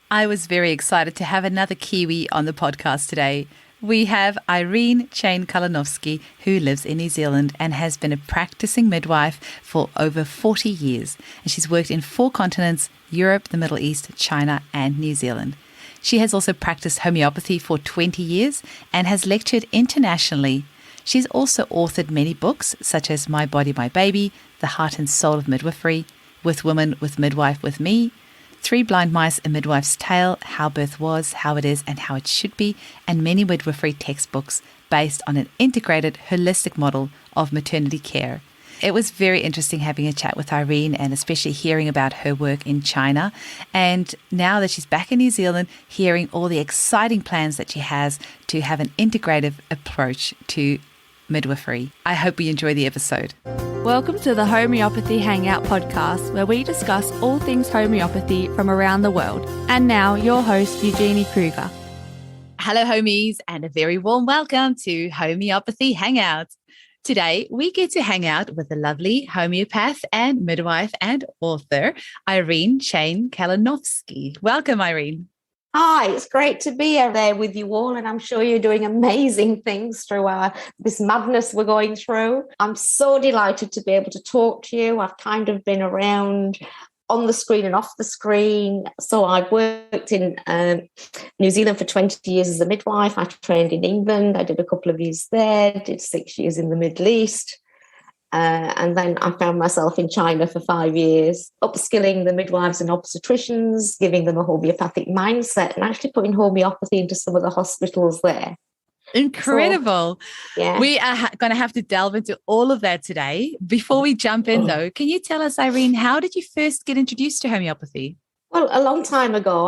I was very excited to have another Kiwi on the podcast today. We have Irene Kalinowski, who lives in New Zealand and has been a practicing midwife for over 40 years. And she's worked in 4 continents: Europe, the Middle East, China, and New Zealand. She has also practiced homeopathy for 20 years and has lectured internationally. She's also authored many books, such as My Body, My Baby, The Heart and Soul of Midwifery, With Women, With Midwife, With Me, 3 Blind Mice, A Midwife's Tale, How Birth Was, How It Is, and How It Should Be, and many midwifery textbooks based on an integrated, holistic model of maternity care. It was very interesting having a chat with Irene and especially hearing about her work in China. And now that she's back in New Zealand, hearing all the exciting plans that she has to have an integrative approach to midwifery. I hope you enjoy the episode. Welcome to the Homeopathy Hangout podcast, where we discuss all things homeopathy from around the world. And now, your host, Eugenie Kruger. Hello, homies, and a very warm welcome to Homeopathy Hangout. Today, we get to hang out with the lovely homeopath and midwife and author, Irene Kalinowski. Welcome, Irene. Hi, it's great to be there with you all, and I'm sure you're doing amazing things through this madness we're going through. I'm so delighted to be able to talk to you. I've kind of been around on the screen and off the screen. So I've worked in New Zealand for 20 years as a midwife. I trained in England. I did a couple of years there, did 6 years in the Middle East. And then I found myself in China for 5 years, upskilling the midwives and obstetricians, giving them a homeopathic mindset, and actually putting homeopathy into some of the hospitals there. Incredible. So, yeah. We are going to have to delve into all of that today. Before we jump in, though, can you tell us, Irene, how did you first get introduced to homeopathy? Well, a long time ago,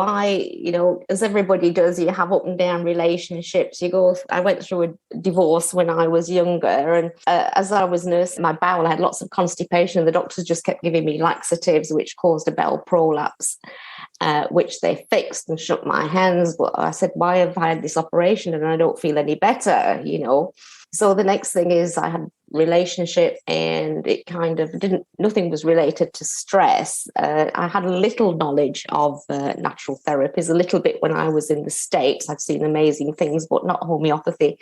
as everybody does, you have up and down relationships. I went through a divorce when I was younger, and as I was nursing my bowel, I had lots of constipation, and the doctors just kept giving me laxatives, which caused a bowel prolapse, which they fixed and shook my hands. But I said, why have I had this operation and I don't feel any better, So the next thing is I had relationship, and it kind of nothing was related to stress. I had a little knowledge of natural therapies, a little bit when I was in the States. I'd seen amazing things, but not homeopathy.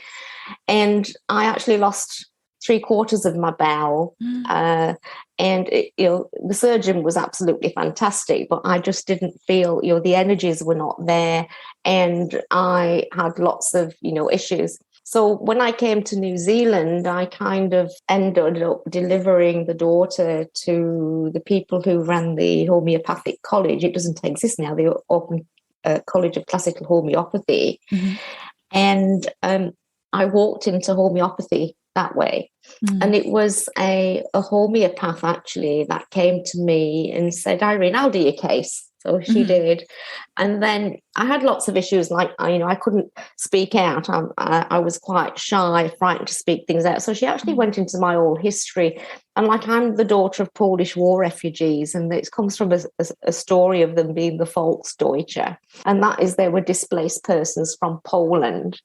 And I actually lost 3/4 of my bowel. And the surgeon was absolutely fantastic, but I just didn't feel, the energies were not there. And I had lots of, issues. So when I came to New Zealand, I kind of ended up delivering the daughter to the people who ran the homeopathic college. It doesn't exist now, the Open College of Classical Homeopathy. Mm-hmm. And I walked into homeopathy that way. Mm. And it was a homeopath, actually, that came to me and said, Irene, I'll do your case. So she did. And then I had lots of issues, like, I couldn't speak out. I was quite shy, frightened to speak things out. So she actually went into my whole history. And I'm the daughter of Polish war refugees, and it comes from a story of them being the Volksdeutsche. And that is, they were displaced persons from Poland.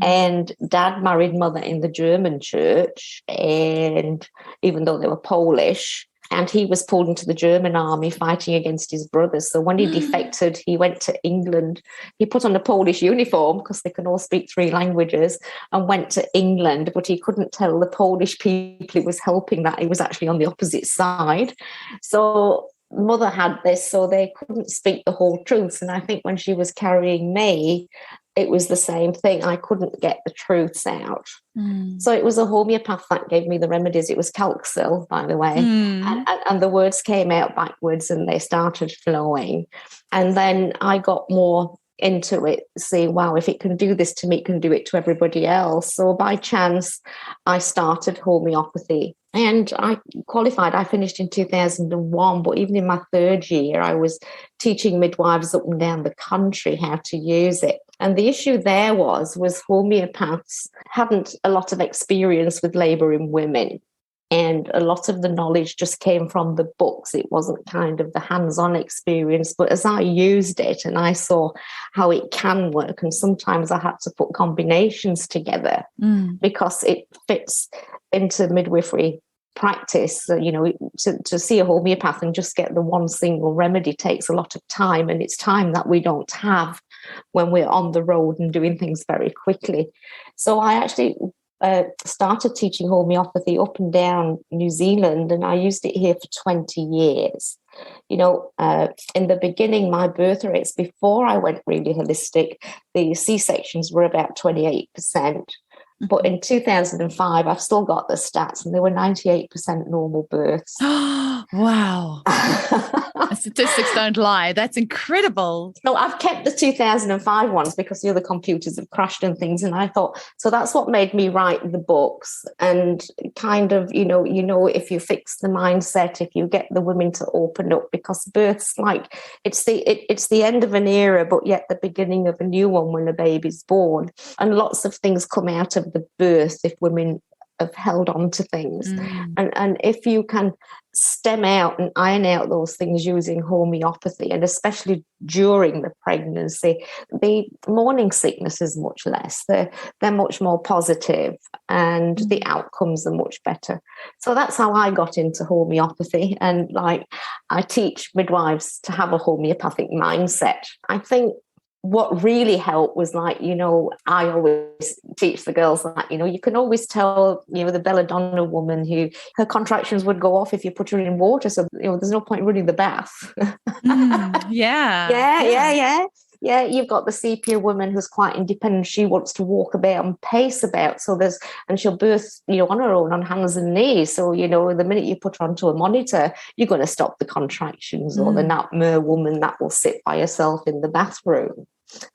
And Dad married Mother in the German church, and even though they were Polish, and he was pulled into the German army fighting against his brothers. So when he defected, he went to England. He put on a Polish uniform because they can all speak 3 languages, and went to England. But he couldn't tell the Polish people he was helping that he was actually on the opposite side. So Mother had this, so they couldn't speak the whole truth. And I think when she was carrying me, it was the same thing. I couldn't get the truths out. So it was a homeopath that gave me the remedies. It was Calxil, by the way. And the words came out backwards and they started flowing. And then I got more into it, saying, wow, if it can do this to me, it can do it to everybody else. So by chance, I started homeopathy. And I qualified. I finished in 2001, but even in my 3rd year, I was teaching midwives up and down the country how to use it. And the issue there was homeopaths hadn't a lot of experience with labour in women. And a lot of the knowledge just came from the books. It wasn't kind of the hands-on experience. But as I used it and I saw how it can work, and sometimes I had to put combinations together because it fits into midwifery practice, to see a homeopath and just get the one single remedy takes a lot of time, and it's time that we don't have when we're on the road and doing things very quickly. So I actually started teaching homeopathy up and down New Zealand, and I used it here for 20 years. In the beginning, my birth rates before I went really holistic, the C-sections were about 28%. But in 2005, I've still got the stats, and they were 98% normal births. Wow. Statistics don't lie. That's incredible. No, I've kept the 2005 ones because the other computers have crashed and things. And I thought, so that's what made me write the books. And kind of, if you fix the mindset, if you get the women to open up, because birth's like, it's the end of an era, but yet the beginning of a new one when a baby's born. And lots of things come out of the birth if women have held on to things. And if you can stem out and iron out those things using homeopathy, and especially during the pregnancy, the morning sickness is much less. They're much more positive, and the outcomes are much better. So that's how I got into homeopathy. And I teach midwives to have a homeopathic mindset. I think what really helped was I always teach the girls that, you can always tell, the belladonna woman who her contractions would go off if you put her in water. So, there's no point running the bath. Yeah. You've got the sepia woman who's quite independent. She wants to walk about and pace about. And she'll birth, on her own on hands and knees. So, the minute you put her onto a monitor, you're going to stop the contractions. Or the Napmer woman that will sit by herself in the bathroom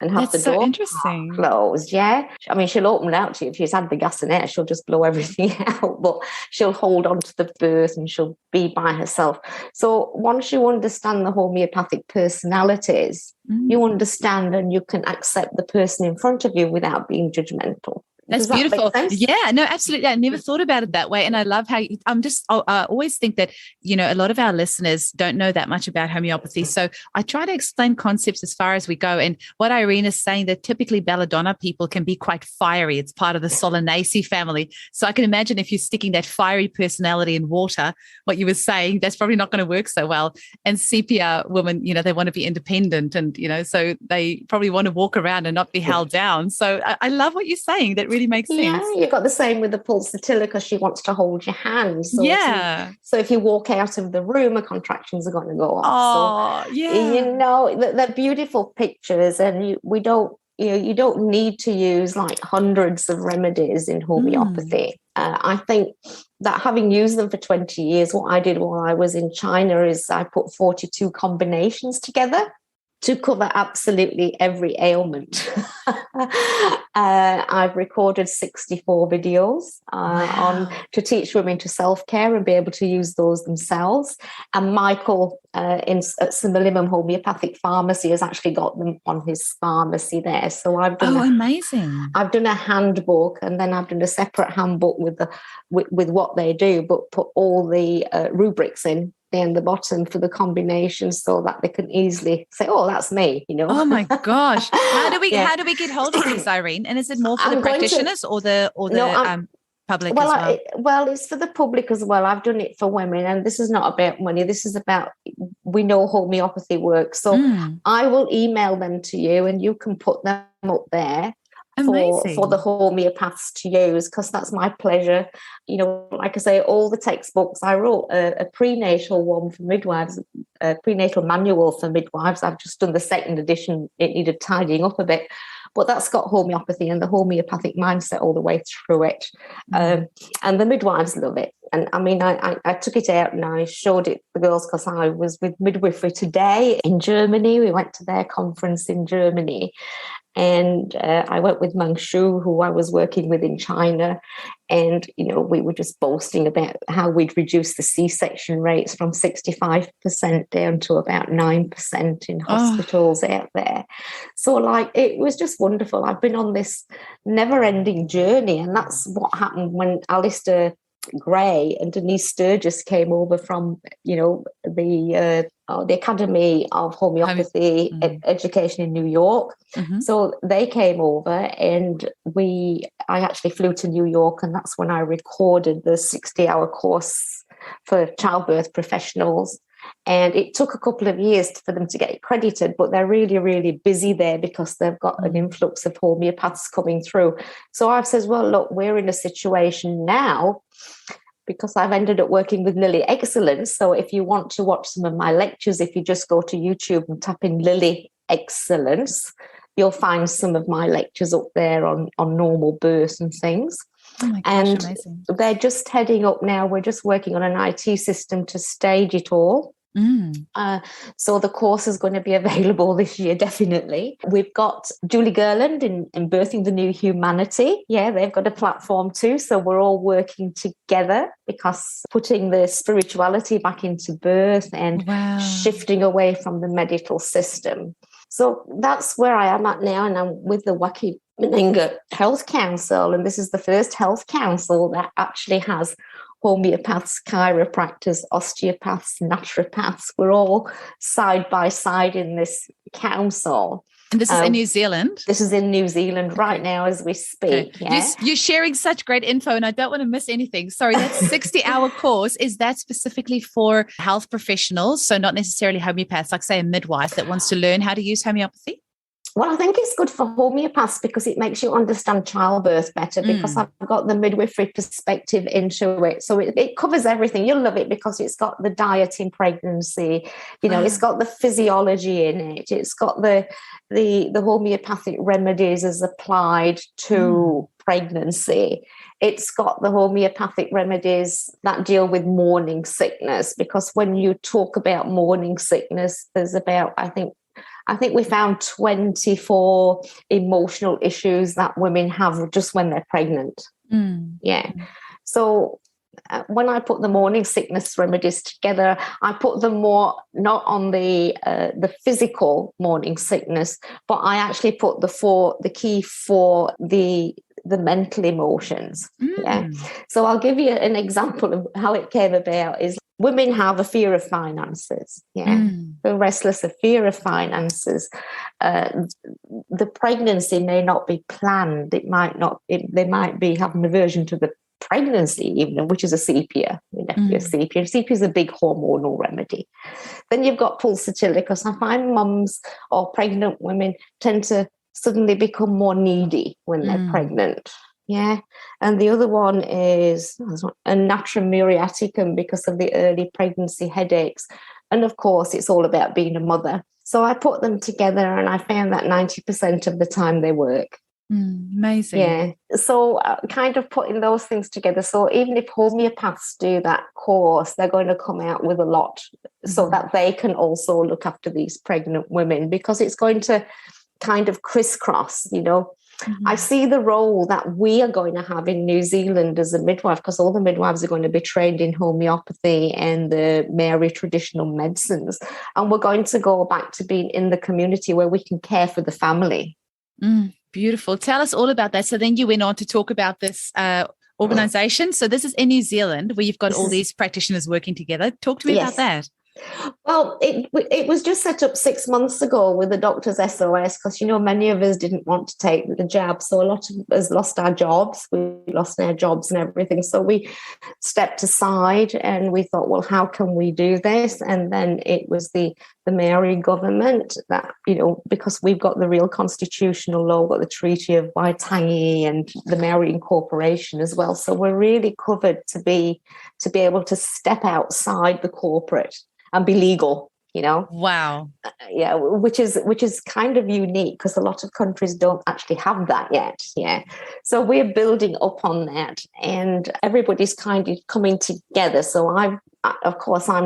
and have the door interesting closed. Yeah, I mean, she'll open it out to you if she's had the gas and air. She'll just blow everything out, but she'll hold on to the birth and she'll be by herself. So once you understand the homeopathic personalities, you understand and you can accept the person in front of you without being judgmental. That's beautiful. Yeah, no, absolutely. I never thought about it that way. And I love how I always think that, a lot of our listeners don't know that much about homeopathy. So I try to explain concepts as far as we go. And what Irene is saying, that typically belladonna people can be quite fiery. It's part of the Solanaceae family. So I can imagine if you're sticking that fiery personality in water, what you were saying, that's probably not going to work so well. And sepia women, they want to be independent and, so they probably want to walk around and not be held down. So I love what you're saying. That really makes sense. Yeah, you've got the same with the pulsatilla because she wants to hold your hand. So so if you walk out of the room, her contractions are going to go off. They're beautiful pictures, and you don't need to use hundreds of remedies in homeopathy. I think that having used them for 20 years, what I did while I was in China is I put 42 combinations together to cover absolutely every ailment. I've recorded 64 videos to teach women to self-care and be able to use those themselves. And Michael at Similimum Homeopathic Pharmacy has actually got them on his pharmacy there. So I've done amazing. I've done a handbook, and then I've done a separate handbook with what they do, but put all the rubrics in down the bottom for the combinations so that they can easily say, oh, that's me, Oh my gosh. How do we get hold of this, Irene? And is it more for the practitioners or the public as well? It's for the public as well. I've done it for women, and this is not about money. This is about, we know homeopathy works. So I will email them to you and you can put them up there. For the homeopaths to use, because that's my pleasure. Like I say, all the textbooks, I wrote a prenatal one for midwives, a prenatal manual for midwives. I've just done the second edition. It needed tidying up a bit, but that's got homeopathy and the homeopathic mindset all the way through it. And the midwives love it. And I mean, I took it out and I showed it to the girls because I was with Midwifery Today in Germany. We went to their conference in Germany. And I went with Meng Shu, who I was working with in China. And, we were just boasting about how we'd reduced the C-section rates from 65% down to about 9% in hospitals out there. So, it was just wonderful. I've been on this never-ending journey. And that's what happened when Alistair Gray and Denise Sturgis came over from, the Academy of Homeopathy Education in New York. Mm-hmm. So they came over, and I actually flew to New York, and that's when I recorded the 60-hour course for childbirth professionals. And it took a couple of years for them to get accredited, but they're really, really busy there because they've got an influx of homeopaths coming through. So I've said, well, look, we're in a situation now because I've ended up working with Lily Excellence. So if you want to watch some of my lectures, if you just go to YouTube and tap in Lily Excellence, you'll find some of my lectures up there on normal birth and things. Oh my gosh, and amazing. They're just heading up now. We're just working on an IT system to stage it all. So the course is going to be available this year, definitely. We've got Julie Gerland in Birthing the New Humanity. Yeah, they've got a platform too. So we're all working together because putting the spirituality back into birth and shifting away from the medical system. So that's where I am at now, and I'm with the Wacky Meninga Health Council, and this is the first health council that actually has homeopaths, chiropractors, osteopaths, naturopaths. We're all side by side in this council. And this is in New Zealand? This is in New Zealand right now as we speak. Okay. Yeah? You're sharing such great info, and I don't want to miss anything. Sorry, that 60-hour course, is that specifically for health professionals? So not necessarily homeopaths, like say a midwife that wants to learn how to use homeopathy? Well, I think it's good for homeopaths because it makes you understand childbirth better, because I've got the midwifery perspective into it. So it covers everything. You'll love it because it's got the diet in pregnancy, it's got the physiology in it. It's got the homeopathic remedies as applied to pregnancy. It's got the homeopathic remedies that deal with morning sickness, because when you talk about morning sickness, there's about, I think we found 24 emotional issues that women have just when they're pregnant. Yeah. So when I put the morning sickness remedies together, I put them more not on the physical morning sickness, but I actually put the key for the mental emotions. Yeah. So I'll give you an example of how it came about. Is women have a fear of finances. Yeah. They're restless, a fear of finances. The pregnancy may not be planned. They might be having an aversion to the pregnancy, even, which is a sepia. Sepia is a big hormonal remedy. Then you've got pulsatile, because I find mums or pregnant women tend to suddenly become more needy when they're pregnant. Yeah. And the other one is a natrum muriaticum, because of the early pregnancy headaches. And of course, it's all about being a mother. So I put them together, and I found that 90% of the time they work. Amazing. Yeah. So kind of putting those things together. So even if homeopaths do that course, they're going to come out with a lot so that they can also look after these pregnant women, because it's going to kind of crisscross, I see the role that we are going to have in New Zealand as a midwife, because all the midwives are going to be trained in homeopathy and the Maori traditional medicines. And we're going to go back to being in the community where we can care for the family. Beautiful. Tell us all about that. So then you went on to talk about this organization. So this is in New Zealand, where you've got all these practitioners working together. Talk to me about that. Well, it was just set up 6 months ago with the Doctors SOS, because, many of us didn't want to take the jab. So a lot of us lost our jobs. We lost our jobs and everything. So we stepped aside and we thought, well, how can we do this? And then it was the Maori government that, because we've got the real constitutional law, got the Treaty of Waitangi and the Maori Incorporation as well. So we're really covered to be able to step outside the corporate and be legal, Wow. Yeah, which is kind of unique, because a lot of countries don't actually have that yet. Yeah. So we're building up on that, and everybody's kind of coming together. So I'm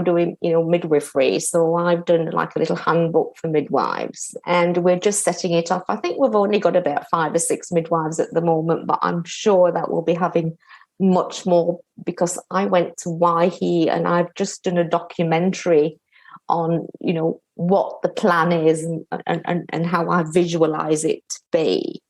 doing, midwifery. So I've done like a little handbook for midwives, and we're just setting it off. I think we've only got about 5 or 6 midwives at the moment, but I'm sure that we'll be having much more, because I went to Waihi and I've just done a documentary on, what the plan is and how I visualize it to be.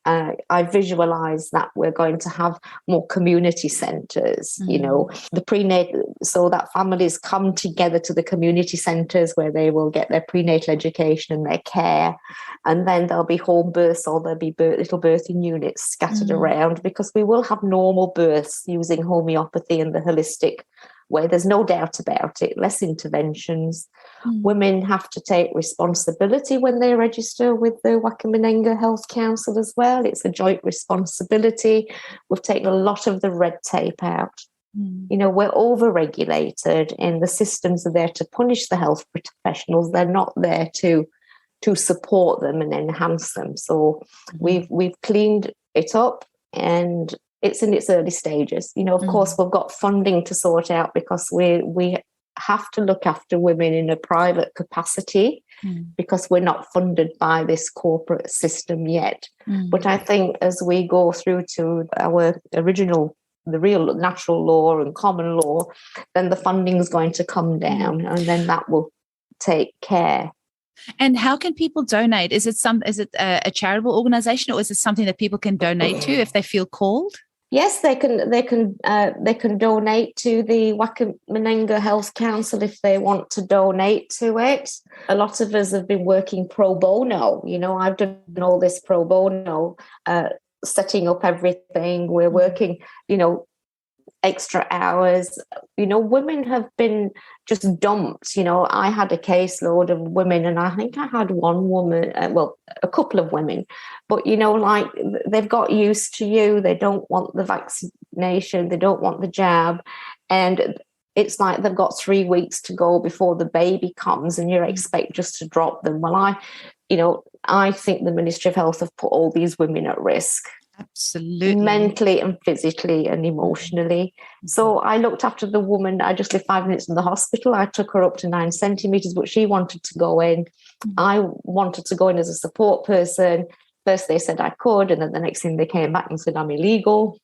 I visualize that we're going to have more community centres, the prenatal, so that families come together to the community centres where they will get their prenatal education and their care. And then there'll be home births, or there'll be little birthing units scattered around, because we will have normal births using homeopathy and the holistic way. There's no doubt about it. Less interventions. Women have to take responsibility when they register with the Wakaminenga Health Council as well. It's a joint responsibility. We've taken a lot of the red tape out. We're over-regulated, and the systems are there to punish the health professionals. They're not there to support them and enhance them. So we've cleaned it up, and it's in its early stages. Of course, we've got funding to sort out, because we have to look after women in a private capacity, because we're not funded by this corporate system yet. But I think as we go through to our the real natural law and common law, then the funding is going to come down, and then that will take care. And how can people donate? Is it a charitable organization, or is it something that people can donate to if they feel called? Yes, they can donate to the Wakaminenga Health Council if they want to donate to it. A lot of us have been working pro bono. I've done all this pro bono, setting up everything. We're working, extra hours. Women have been just dumped. I had a caseload of women, and I think I had one woman, a couple of women, but like they've got used to you. They don't want the vaccination, they don't want the jab, and it's like they've got 3 weeks to go before the baby comes, and you're expected just to drop them. Well, I think the Ministry of Health have put all these women at risk. Absolutely. Mentally and physically and emotionally. So I looked after the woman. I just lived 5 minutes from the hospital. I took her up to 9 centimetres, but she wanted to go in. I wanted to go in as a support person. First they said I could, and then the next thing they came back and said I'm illegal.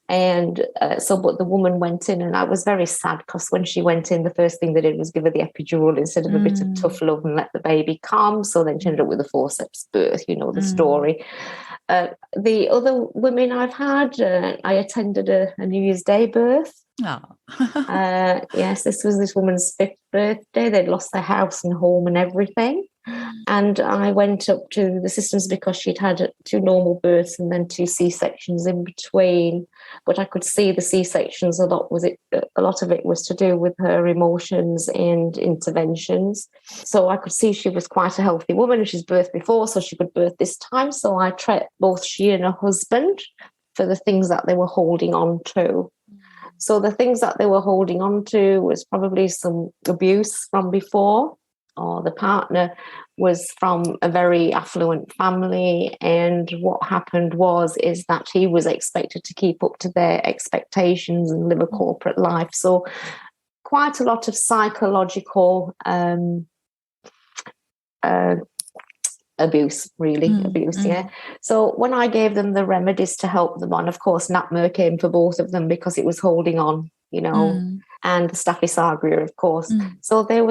And but the woman went in, and I was very sad, because when she went in, the first thing they did was give her the epidural instead of a bit of tough love and let the baby come. So then she ended up with a forceps birth, the story. The other women I've had, I attended a New Year's Day birth. Yes, this was this woman's 5th birthday. They'd lost their house and home and everything. And I went up to the systems because she'd had 2 normal births and then 2 C-sections in between. But I could see the C-sections, a lot of it was to do with her emotions and interventions. So I could see she was quite a healthy woman, and she's birthed before, so she could birth this time. So I treated both she and her husband for the things that they were holding on to. So the things that they were holding on to was probably some abuse from before, or the partner was from a very affluent family, and what happened is that he was expected to keep up to their expectations and live a corporate life. So quite a lot of psychological abuse, yeah. So when I gave them the remedies to help them on, of course NAPMER came for both of them because it was holding on, and the Staphysagria, of course. So they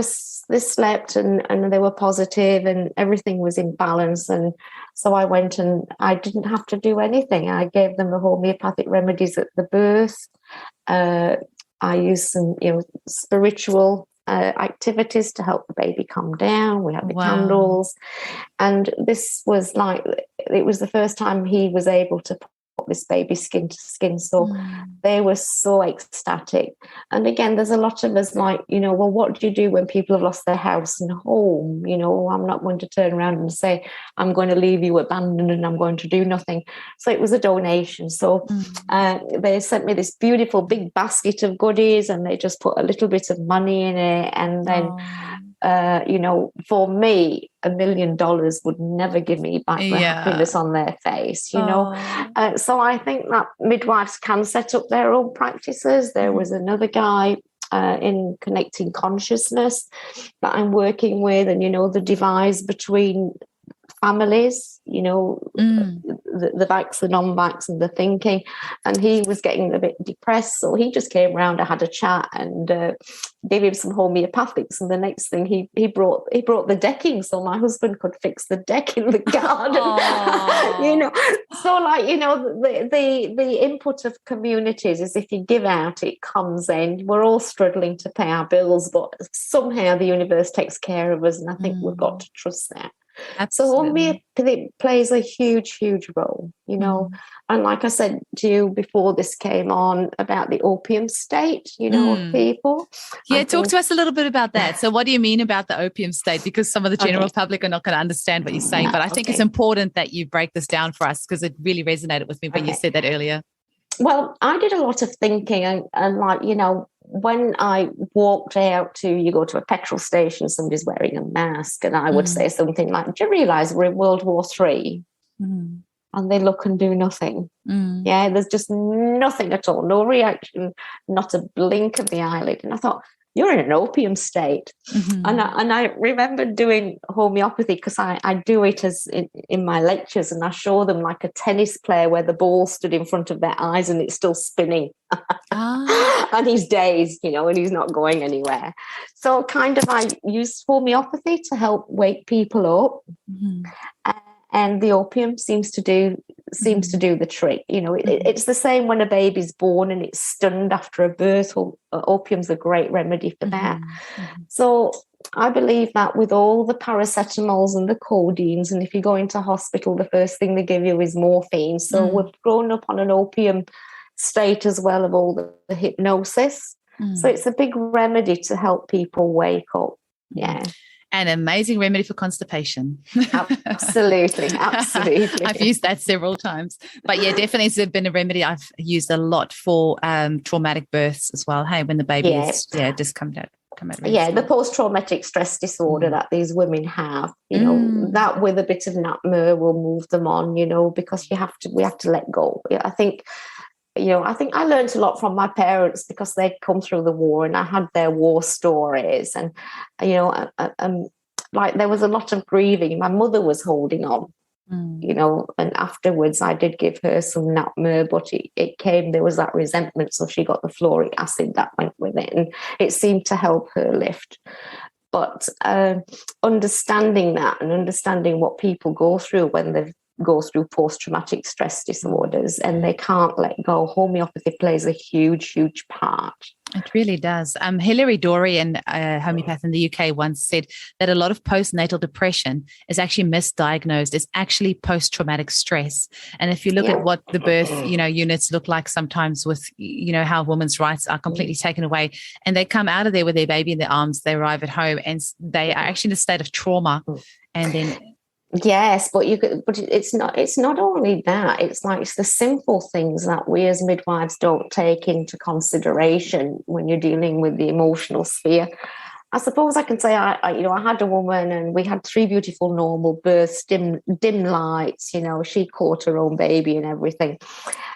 slept and they were positive, and everything was in balance. And so I went, and I didn't have to do anything. I gave them the homeopathic remedies at the birth. I used some spiritual activities to help the baby calm down. We had the candles, and this was it was the first time he was able to put this baby skin to skin, so they were so ecstatic. And again, there's a lot of us well, what do you do when people have lost their house and home? I'm not going to turn around and say I'm going to leave you abandoned and I'm going to do nothing. So it was a donation. So they sent me this beautiful big basket of goodies, and they just put a little bit of money in it, and then for me, $1 million would never give me back the happiness on their face, So I think that midwives can set up their own practices. There was another guy in Connecting Consciousness that I'm working with, and the divides between families, the vax, the non-vax, and the thinking. And he was getting a bit depressed, so he just came round. I had a chat and gave him some homeopathics. And the next thing he brought the decking, so my husband could fix the deck in the garden. So like the input of communities is, if you give out, it comes in. We're all struggling to pay our bills, but somehow the universe takes care of us, and I think we've got to trust that. Absolutely. So homeopathy plays a huge role, and like I said to you before this came on about the opium state, of people. Yeah, talk to us a little bit about that. So what do you mean about the opium state? Because some of the general public are not going to understand what you're saying, but I think it's important that you break this down for us, because it really resonated with me when you said that earlier. Well, I did a lot of thinking and like, when I walked out you go to a petrol station, somebody's wearing a mask, and I would say something like, do you realise we're in World War III? And they look and do nothing. Yeah, there's just nothing at all, no reaction, not a blink of the eyelid. And I thought, you're in an opium state. And I remember doing homeopathy, because I do it as in my lectures, and I show them like a tennis player where the ball stood in front of their eyes and it's still spinning. And he's dazed, and he's not going anywhere. So kind of I use homeopathy to help wake people up. And the opium seems to do the trick. It's the same when a baby's born and it's stunned after a birth. Opium's a great remedy for that. So I believe that with all the paracetamols and the codeines, and if you go into hospital, the first thing they give you is morphine. So we've grown up on an opium state as well, of all the hypnosis. So it's a big remedy to help people wake up. Yeah. An amazing remedy for constipation. Absolutely. I've used that several times. But yeah, definitely it's been a remedy I've used a lot for traumatic births as well. Hey, when the baby is just come out. The post-traumatic stress disorder that these women have, that with a bit of NAPMER will move them on, because we have to let go. I think I learned a lot from my parents, because they'd come through the war and I had their war stories, and like there was a lot of grieving. My mother was holding on, and afterwards I did give her some NAPMER, but there was that resentment, so she got the fluoric acid that went with it, and it seemed to help her lift. But understanding that and understanding what people go through when they've go through post-traumatic stress disorders and they can't let go, homeopathy plays a huge part. It really does. Hilary Dorian, a homeopath in the UK, once said that a lot of postnatal depression is actually misdiagnosed. It's actually post-traumatic stress. And if you look at what the birth, units look like sometimes with, how women's rights are completely taken away, and they come out of there with their baby in their arms, they arrive at home and they are actually in a state of trauma. And then yes, but it's not only that. It's the simple things that we as midwives don't take into consideration when you're dealing with the emotional sphere. I suppose I can say I had a woman and we had 3 beautiful normal births, dim lights. She caught her own baby and everything,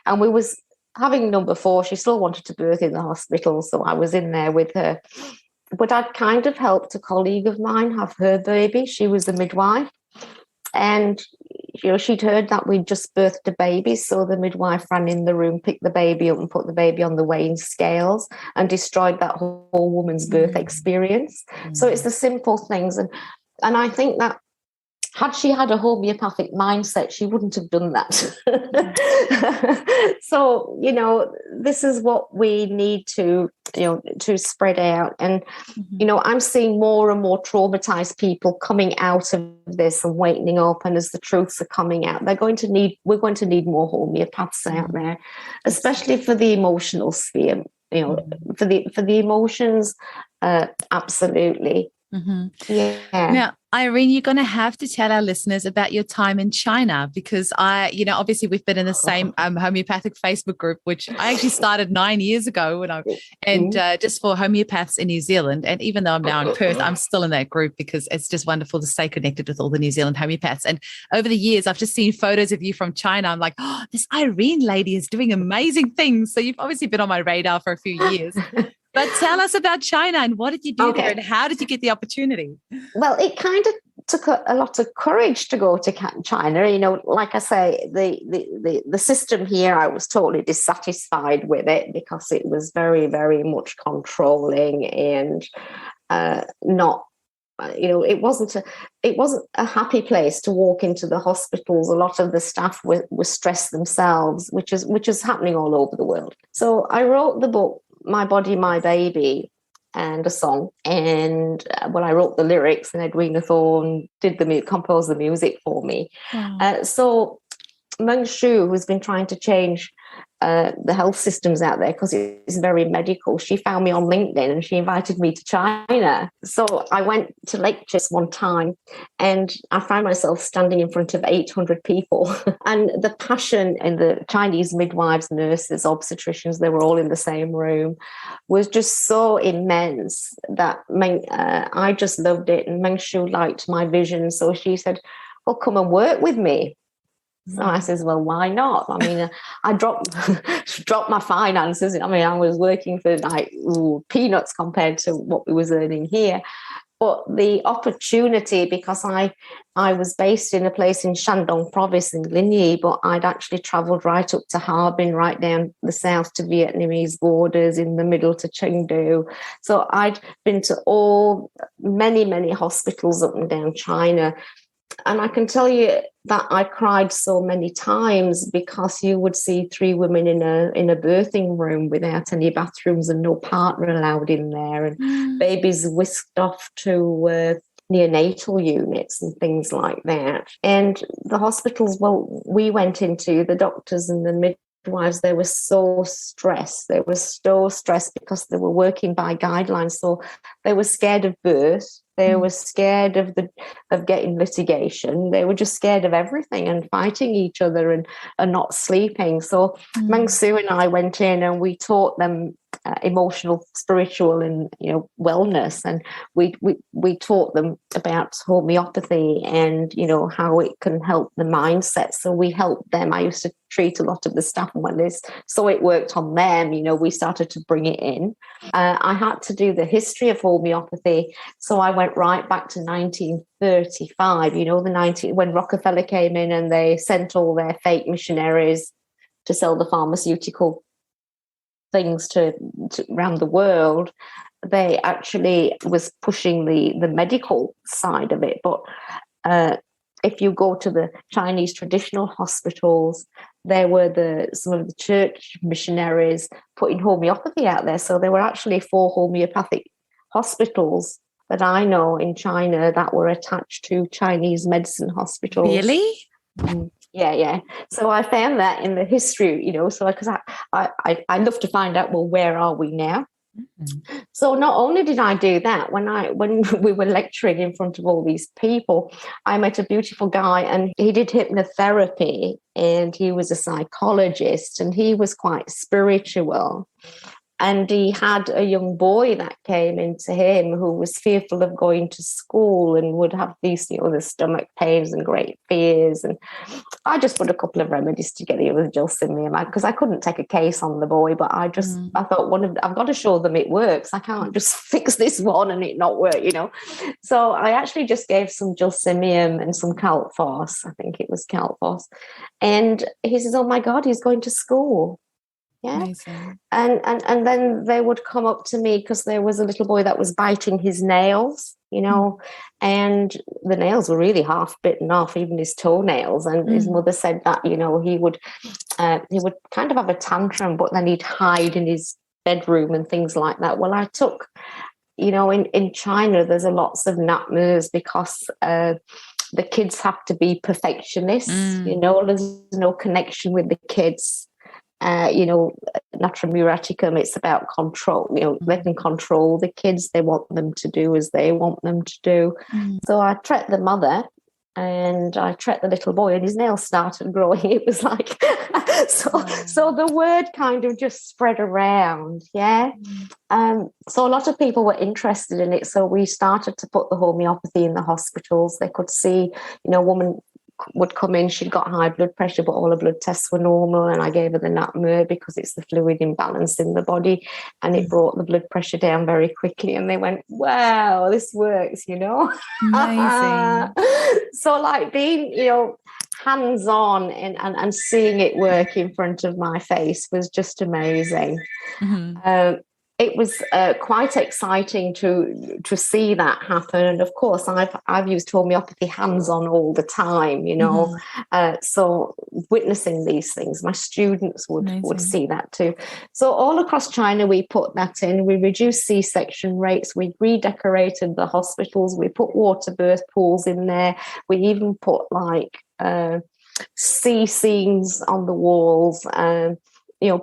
and we was having number 4. She still wanted to birth in the hospital, so I was in there with her. But I'd kind of helped a colleague of mine have her baby. She was a midwife. And, she'd heard that we'd just birthed a baby. So the midwife ran in the room, picked the baby up and put the baby on the weighing scales and destroyed that whole woman's birth experience. So it's the simple things. And I think that had she had a homeopathic mindset, she wouldn't have done that. So, this is what we need to spread out. And, I'm seeing more and more traumatized people coming out of this and wakening up. And as the truths are coming out, we're going to need more homeopaths out there, especially for the emotional sphere, for the emotions. Absolutely. Yeah. Now, Irene, you're going to have to tell our listeners about your time in China, because obviously we've been in the same homeopathic Facebook group, which I actually started 9 years ago just for homeopaths in New Zealand. And even though I'm now in Perth, I'm still in that group because it's just wonderful to stay connected with all the New Zealand homeopaths. And over the years, I've just seen photos of you from China. I'm like, oh, this Irene lady is doing amazing things. So you've obviously been on my radar for a few years. But tell us about China and what did you do there and how did you get the opportunity? Well, it kind of took a lot of courage to go to China. Like I say, the system here, I was totally dissatisfied with it because it was very, very much controlling and not. It wasn't a happy place to walk into the hospitals. A lot of the staff were stressed themselves, which is happening all over the world. So I wrote the book, My Body, My Baby, and a song. And I wrote the lyrics, and Edwina Thorne composed the music for me. Wow. So Meng Shu, who's been trying to change the health systems out there because it's very medical, she found me on LinkedIn and she invited me to China. So I went to lectures one time and I found myself standing in front of 800 people. And the passion in the Chinese midwives, nurses, obstetricians, they were all in the same room, was just so immense that I just loved it. And Meng Shu liked my vision. So she said, well, come and work with me. So I says, well, why not? I mean, I dropped my finances. I mean, I was working for like peanuts compared to what we was earning here. But the opportunity, because I was based in a place in Shandong province in Linyi, but I'd actually travelled right up to Harbin, right down the south to Vietnamese borders, in the middle to Chengdu. So I'd been to many, many hospitals up and down China. And I can tell you that I cried so many times because you would see 3 women in a birthing room without any bathrooms and no partner allowed in there, and babies whisked off to neonatal units and things like that. And the hospitals, we went into, the doctors and the midwives, they were so stressed. They were so stressed because they were working by guidelines. So they were scared of birth. They were scared of getting litigation. They were just scared of everything and fighting each other and not sleeping. So Meng Shu and I went in and we taught them emotional, spiritual, and wellness, and we taught them about homeopathy and how it can help the mindset. So we helped them. I used to treat a lot of the staff, and when so it worked on them, we started to bring it in. I had to do the history of homeopathy, so I went right back to 1935. When Rockefeller came in and they sent all their fake missionaries to sell the pharmaceutical things to around the world. They actually was pushing the medical side of it. But if you go to the Chinese traditional hospitals, there were some of the church missionaries putting homeopathy out there. So there were actually 4 homeopathic hospitals that I know in China that were attached to Chinese medicine hospitals. Really? Yeah. So I found that in the history, so because I love to find out, well, where are we now? Mm-hmm. So not only did I do that, when we were lecturing in front of all these people, I met a beautiful guy and he did hypnotherapy and he was a psychologist and he was quite spiritual. And he had a young boy that came into him who was fearful of going to school and would have these, the stomach pains and great fears. And I just put a couple of remedies together with gelsemium because I couldn't take a case on the boy, but I thought I've got to show them it works. I can't just fix this one and it not work, So I actually just gave some gelsemium and some calphos. I think it was calphos. And he says, oh my God, he's going to school. Yeah. Amazing. And then they would come up to me because there was a little boy that was biting his nails, and the nails were really half bitten off, even his toenails. And his mother said that, he would kind of have a tantrum, but then he'd hide in his bedroom and things like that. Well, I took, in China, there's lots of natmers because the kids have to be perfectionists, there's no connection with the kids. Natrum muraticum, it's about control. They can control the kids. They want them to do as they want them to do. So I treat the mother and I treat the little boy and his nails started growing. It was like, so the word kind of just spread around. Yeah. So a lot of people were interested in it. So we started to put the homeopathy in the hospitals. They could see, woman would come in. She'd got high blood pressure, but all her blood tests were normal. And I gave her the NAPMER because it's the fluid imbalance in the body. And it brought the blood pressure down very quickly. And they went, wow, this works, Amazing. So like being, hands-on and seeing it work in front of my face was just amazing. It was quite exciting to see that happen. And of course, I've used homeopathy hands-on all the time, so witnessing these things, my students would see that too. So all across China, we put that in. We reduced C-section rates. We redecorated the hospitals. We put water birth pools in there. We even put sea scenes on the walls,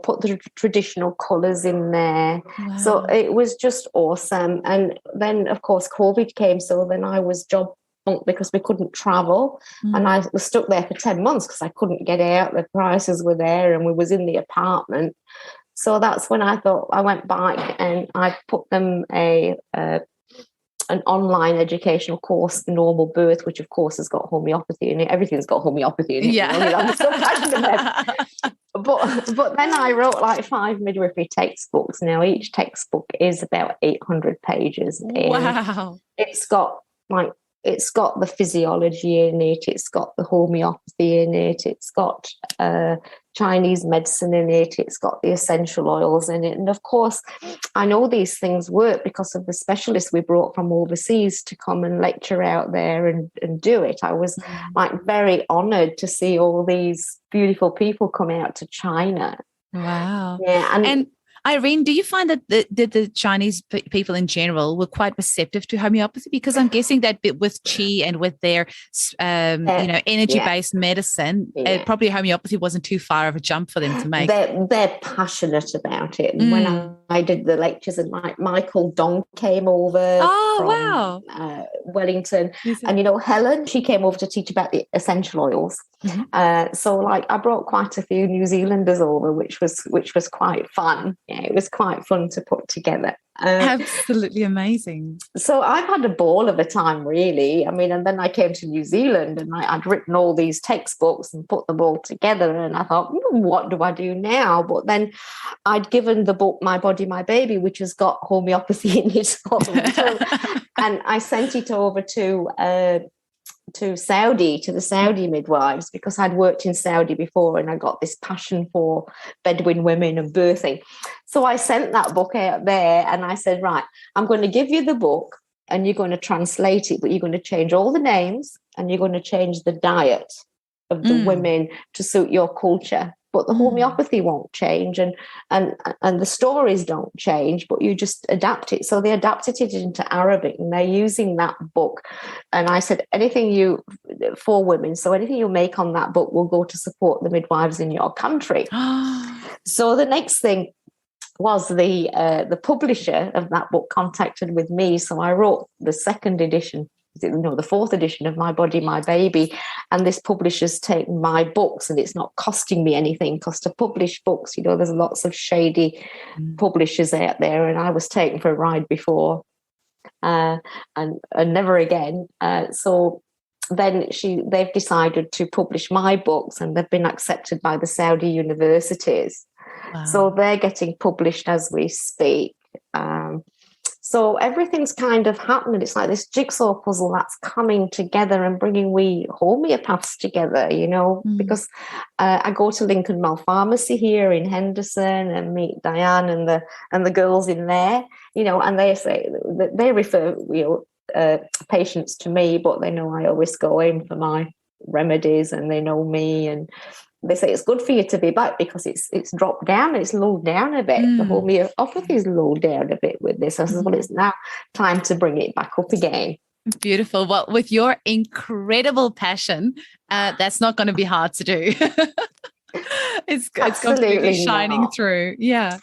put the traditional colours in there. Wow. So it was just awesome. And then, of course, COVID came. So then I was job bunked because we couldn't travel. And I was stuck there for 10 months because I couldn't get out. The prices were there and we was in the apartment. So that's when I thought I went back and I put them an online educational course, Normal Birth, which of course has got homeopathy in it. Everything's got homeopathy in it. Yeah. I'm so passionate. But then I wrote like 5 midwifery textbooks. Now each textbook is about 800 pages. Wow. It's got the physiology in it. It's got the homeopathy in it. It's got Chinese medicine in it. It's got the essential oils in it. And of course, I know these things work because of the specialists we brought from overseas to come and lecture out there and do it. I was very honored to see all these beautiful people come out to China. Wow. Yeah. And Irene, do you find that the Chinese people in general were quite receptive to homeopathy? Because I'm guessing that with qi and with their, energy-based medicine, probably homeopathy wasn't too far of a jump for them to make. They're passionate about it. And when I did the lectures, and Michael Dong came over from Wellington, and Helen, she came over to teach about the essential oils. So I brought quite a few New Zealanders over, which was quite fun. Yeah, it was quite fun to put together. Absolutely amazing. So I've had a ball of a time, really. I mean, and then I came to New Zealand and I'd written all these textbooks and put them all together. And I thought, what do I do now? But then I'd given the book My Body, My Baby, which has got homeopathy in it. And I sent it over to the Saudi midwives, because I'd worked in Saudi before and I got this passion for Bedouin women and birthing. So I sent that book out there and I said, right, I'm going to give you the book and you're going to translate it, but you're going to change all the names and you're going to change the diet of the women to suit your culture. But the homeopathy won't change and the stories don't change, but you just adapt it. So they adapted it into Arabic and they're using that book. And I said, anything you make on that book will go to support the midwives in your country. So the next thing was the publisher of that book contacted with me. So I wrote the second edition, the fourth edition of My Body, My Baby, and this publisher's taken my books and it's not costing me anything, because to publish books, there's lots of shady publishers out there, and I was taken for a ride before and never again. So then they've decided to publish my books and they've been accepted by the Saudi universities. Wow. So they're getting published as we speak. So everything's kind of happening. It's like this jigsaw puzzle that's coming together and bringing we homeopaths together, because I go to Lincoln Mall Pharmacy here in Henderson and meet Diane and the girls in there, and they say they refer patients to me, but they know I always go in for my remedies and they know me, and they say it's good for you to be back because it's dropped down, it's lulled down a bit. The homeopathy is lulled down a bit with this. I said, well, it's now time to bring it back up again. Beautiful. Well, with your incredible passion, that's not going to be hard to do. It's completely shining through. Yeah.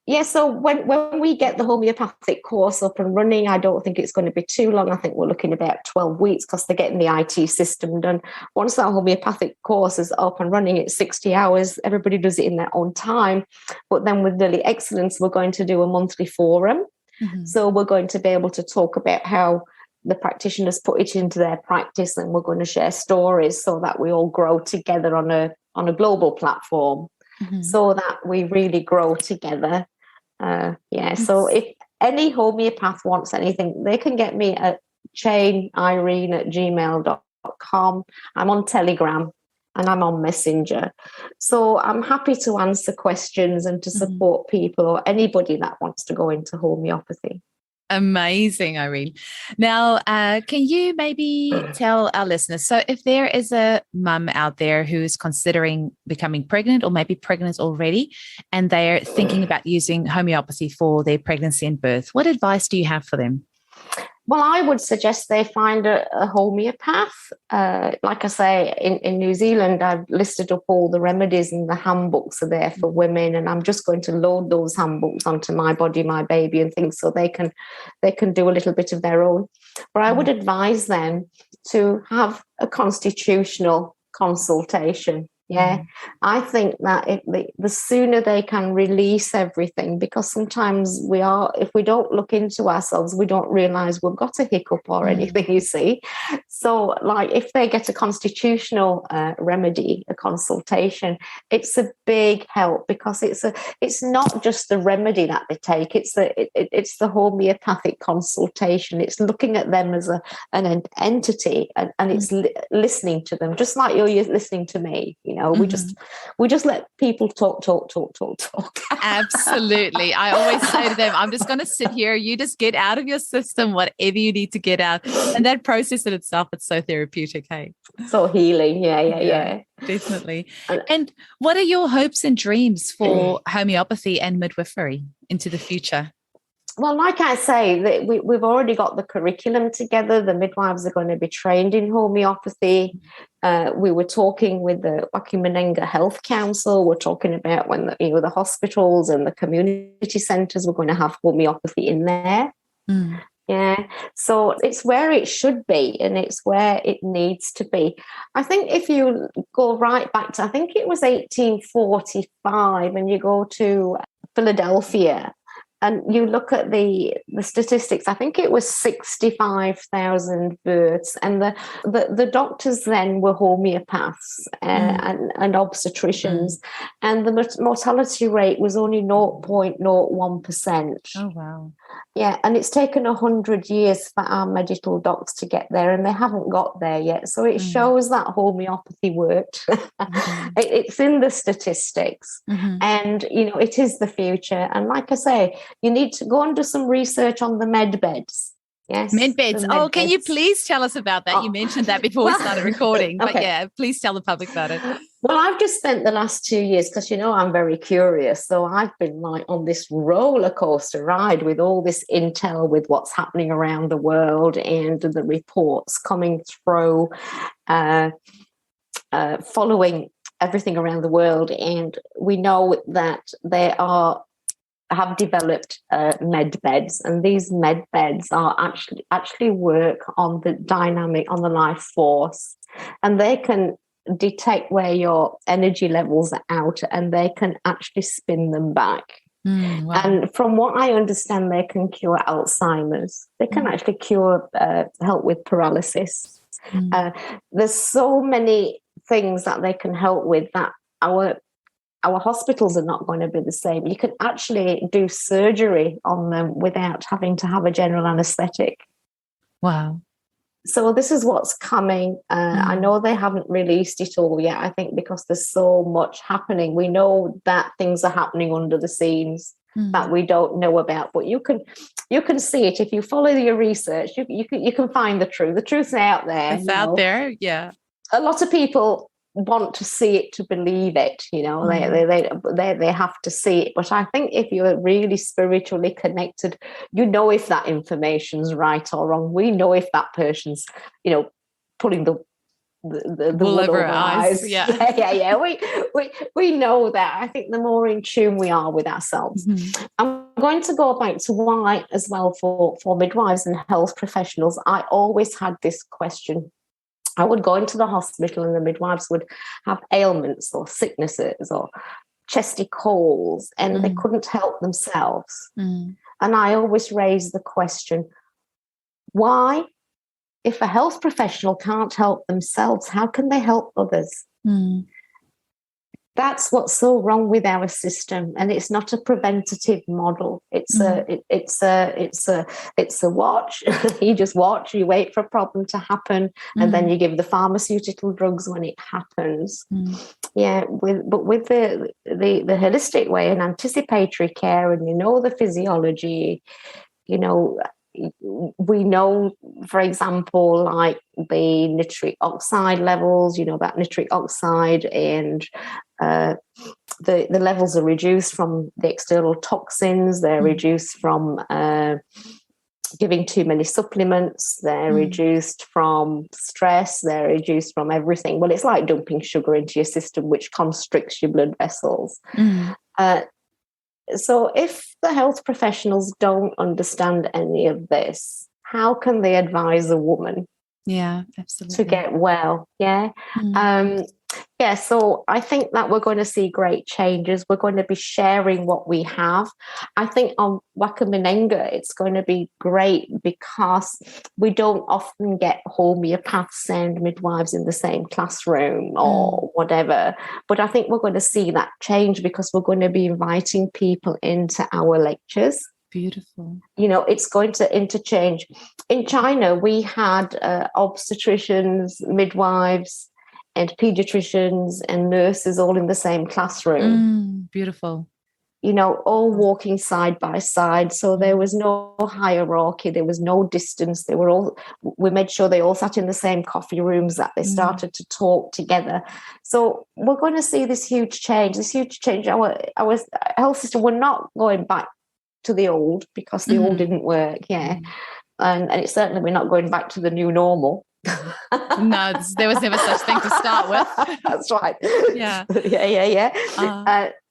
Yeah, so when we get the homeopathic course up and running, I don't think it's going to be too long. I think we're looking about 12 weeks because they're getting the IT system done. Once that homeopathic course is up and running, it's 60 hours. Everybody does it in their own time. But then with Lily Excellence, we're going to do a monthly forum. So we're going to be able to talk about how the practitioners put it into their practice, and we're going to share stories so that we all grow together on a global platform, so that we really grow together. So if any homeopath wants anything, they can get me at chainirene@gmail.com. I'm on Telegram and I'm on Messenger. So I'm happy to answer questions and to support people or anybody that wants to go into homeopathy. Amazing, Irene. Now, can you maybe tell our listeners, so if there is a mum out there who is considering becoming pregnant or maybe pregnant already, and they're thinking about using homeopathy for their pregnancy and birth, what advice do you have for them? Well, I would suggest they find a homeopath. Like I say, in New Zealand, I've listed up all the remedies, and the handbooks are there for women. And I'm just going to load those handbooks onto My Body, My Baby and things, so they can do a little bit of their own. But I would advise them to have a constitutional consultation. I think that the sooner they can release everything, because sometimes if we don't look into ourselves, we don't realize we've got a hiccup or anything, you see. So like if they get a constitutional remedy, a consultation, it's a big help, because it's not just the remedy that they take, it's the homeopathic consultation. It's looking at them as an entity, and it's listening to them, just like you're listening to me. We just let people talk. Absolutely. I always say to them, I'm just going to sit here. You just get out of your system whatever you need to get out. And that process in itself, it's so therapeutic, hey? So healing. Yeah. Definitely. And what are your hopes and dreams for homeopathy and midwifery into the future? Well, like I say, we've already got the curriculum together. The midwives are going to be trained in homeopathy. We were talking with the Wakimanenga Health Council. We're talking about when the hospitals and the community centres, we're going to have homeopathy in there. Yeah, so it's where it should be, and it's where it needs to be. I think if you go right back to, I think it was 1845, and you go to Philadelphia, and you look at the statistics, I think it was 65,000 births, and the doctors then were homeopaths and obstetricians, and the mortality rate was only 0.01%. Oh, wow. Yeah, and it's taken 100 years for our medical docs to get there, and they haven't got there yet. So it shows that homeopathy worked. It's in the statistics, and it is the future. And like I say, you need to go and do some research on the med beds. Yes, med beds. Can you please tell us about that? You mentioned that before we started recording, but please tell the public about it. Well, I've just spent the last 2 years, because I'm very curious. So I've been on this roller coaster ride with all this intel, with what's happening around the world and the reports coming through, following everything around the world. And we know that they have developed med beds, and these med beds are actually work on the dynamic, on the life force, and they can detect where your energy levels are out, and they can actually spin them back. Wow. And from what I understand, they can cure Alzheimer's. They can actually help with paralysis. There's so many things that they can help with that our hospitals are not going to be the same. You can actually do surgery on them without having to have a general anaesthetic. Wow. So this is what's coming. I know they haven't released it all yet, I think, because there's so much happening. We know that things are happening under the scenes that we don't know about, but you can see it if you follow your research. You can find the truth. The truth's out there. It's out there, yeah. A lot of people want to see it to believe it, they have to see it. But I think if you're really spiritually connected, if that information's right or wrong. We know if that person's pulling the wool over our eyes. Yeah. We know that. I think the more in tune we are with ourselves. I'm going to go back to why as well for midwives and health professionals. I always had this question. I would go into the hospital, and the midwives would have ailments or sicknesses or chesty colds, and they couldn't help themselves. And I always raise the question, why if a health professional can't help themselves, how can they help others? That's what's so wrong with our system, and it's not a preventative model. It's a watch. You just watch. You wait for a problem to happen, and then you give the pharmaceutical drugs when it happens. Yeah, with the holistic way and anticipatory care, and the physiology, we know, for example, like the nitric oxide levels, that nitric oxide and the levels are reduced from the external toxins. They're reduced from giving too many supplements. They're reduced from stress. They're reduced from everything. Well, it's like dumping sugar into your system, which constricts your blood vessels. So if the health professionals don't understand any of this, how can they advise a woman absolutely, to get well? So I think that we're going to see great changes. We're going to be sharing what we have. I think on Wakaminenga, it's going to be great because we don't often get homeopaths and midwives in the same classroom or whatever. But I think we're going to see that change because we're going to be inviting people into our lectures. Beautiful. It's going to interchange. In China, we had obstetricians, midwives, and pediatricians and nurses all in the same classroom. Beautiful. All walking side by side. So there was no hierarchy. There was no distance. We made sure they all sat in the same coffee rooms, that they started to talk together. So we're going to see this huge change. Our health system, we're not going back to the old because the old didn't work. And it's certainly, we're not going back to the new normal. No, there was never such thing to start with. That's right. Yeah.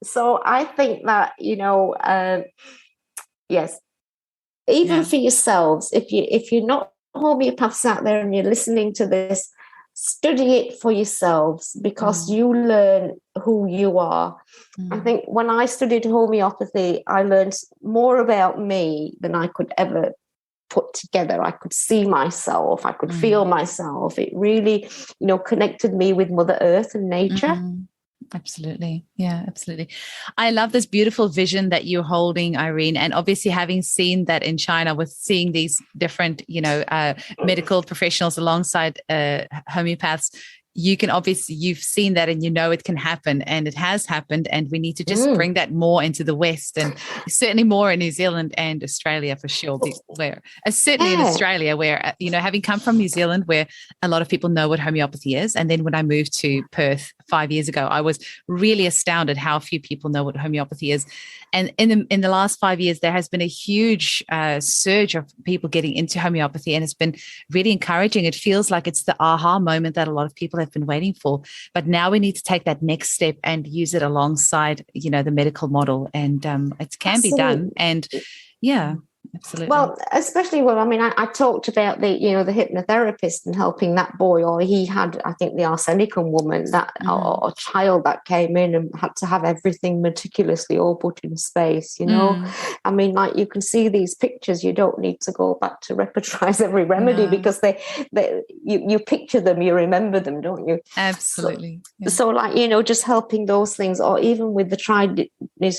So I think that, yes, even for yourselves, if you're not homeopaths out there and you're listening to this, study it for yourselves because you learn who you are. I think when I studied homeopathy, I learned more about me than I could ever put together. I could see myself, I could feel myself. It really, connected me with Mother Earth and nature. Absolutely. Yeah, absolutely. I love this beautiful vision that you're holding, Irene, and obviously having seen that in China with seeing these different, medical professionals alongside homeopaths. You can obviously, you've seen that and it can happen, and it has happened, and we need to just bring that more into the West, and certainly more in New Zealand and Australia for sure. Certainly in Australia, where, having come from New Zealand, where a lot of people know what homeopathy is. And then when I moved to Perth 5 years ago, I was really astounded how few people know what homeopathy is. And in the last 5 years, there has been a huge surge of people getting into homeopathy, and it's been really encouraging. It feels like it's the aha moment that a lot of people have been waiting for. But now we need to take that next step and use it alongside, the medical model, and it can be done. And absolutely. Well, especially I talked about the hypnotherapist and helping that boy, or he had, I think, the arsenicum woman that or child that came in and had to have everything meticulously all put in space. You can see these pictures. You don't need to go back to repertorize every remedy because you picture them, you remember them, don't you? Absolutely. So just helping those things, or even with the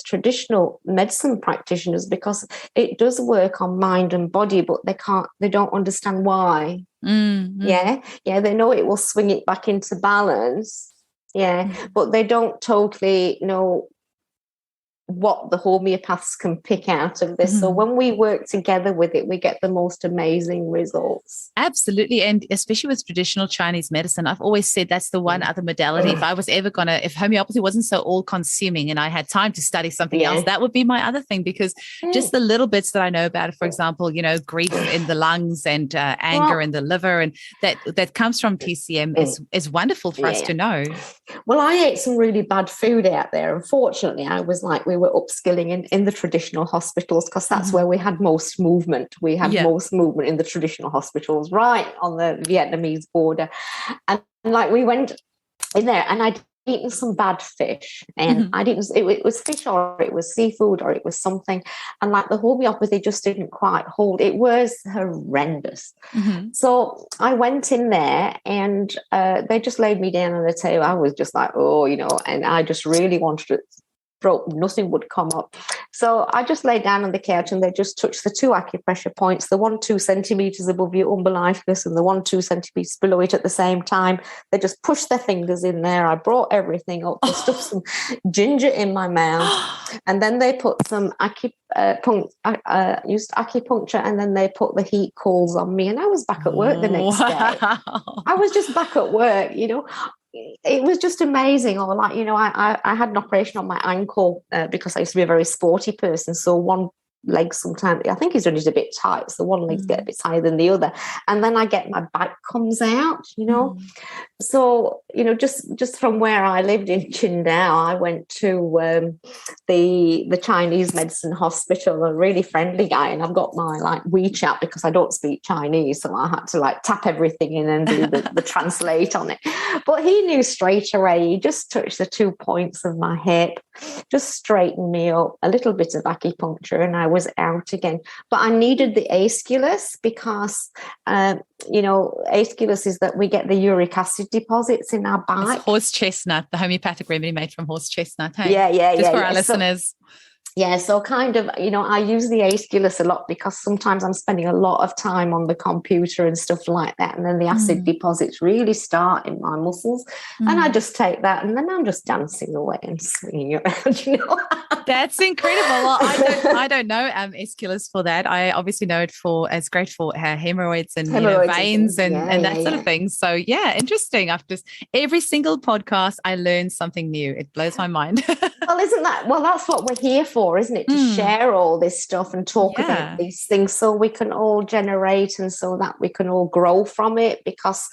traditional medicine practitioners, because it does work on mind and body, but they don't understand why. They know it will swing it back into balance, but they don't totally know what the homeopaths can pick out of this. So when we work together with it, we get the most amazing results. Absolutely. And especially with traditional Chinese medicine, I've always said that's the one other modality. If I was ever if homeopathy wasn't so all consuming and I had time to study something else, that would be my other thing, because just the little bits that I know about it, for example, grief in the lungs and anger in the liver, and that comes from TCM is wonderful for us to know. Well, I ate some really bad food out there. Unfortunately, I was like, we were upskilling in the traditional hospitals, because that's where we had most movement. We had most movement in the traditional hospitals, right on the Vietnamese border. And we went in there, and I eaten some bad fish, and it was fish or it was seafood or it was something, and like the homeopathy just didn't quite hold. It was horrendous. So I went in there, and they just laid me down on the table. I was just like, oh, and I just really wanted to throat, nothing would come up. So I just lay down on the couch, and they just touched the 2 acupressure points, the 1-2 centimeters above your umbilicus and the 1-2 centimeters below it at the same time. They just pushed their fingers in there. I brought everything up. They stuffed some ginger in my mouth, and then they put some used acupuncture, and then they put the heat coals on me, and I was back at work the next day. I was just back at work, It was just amazing. Or like, I had an operation on my ankle because I used to be a very sporty person. So one leg sometimes, I think he's done it a bit tight. So one leg's get a bit higher than the other. And then I get my back comes out, So, just from where I lived in Qingdao, I went to the Chinese medicine hospital, a really friendly guy. And I've got my WeChat because I don't speak Chinese. So I had to tap everything in and do the translate on it. But he knew straight away. He just touched the 2 points of my hip, just straightened me up, a little bit of acupuncture, and I was out again. But I needed the aesculus because, aesculus is that we get the uric acid deposits in our back. It's horse chestnut, the homeopathic remedy made from horse chestnut. Hey? Yeah. Just for our listeners. So kind of, I use the aesculus a lot because sometimes I'm spending a lot of time on the computer and stuff like that. And then the acid deposits really start in my muscles. And I just take that, and then I'm just dancing away and swinging around, That's incredible. Well, I don't know aesculus for that. I obviously know it as great for hemorrhoids and veins and that sort of thing. So interesting. Every single podcast I learn something new. It blows my mind. Well, that's what we're here for, isn't it? To share all this stuff and talk about these things so we can all generate and so that we can all grow from it, because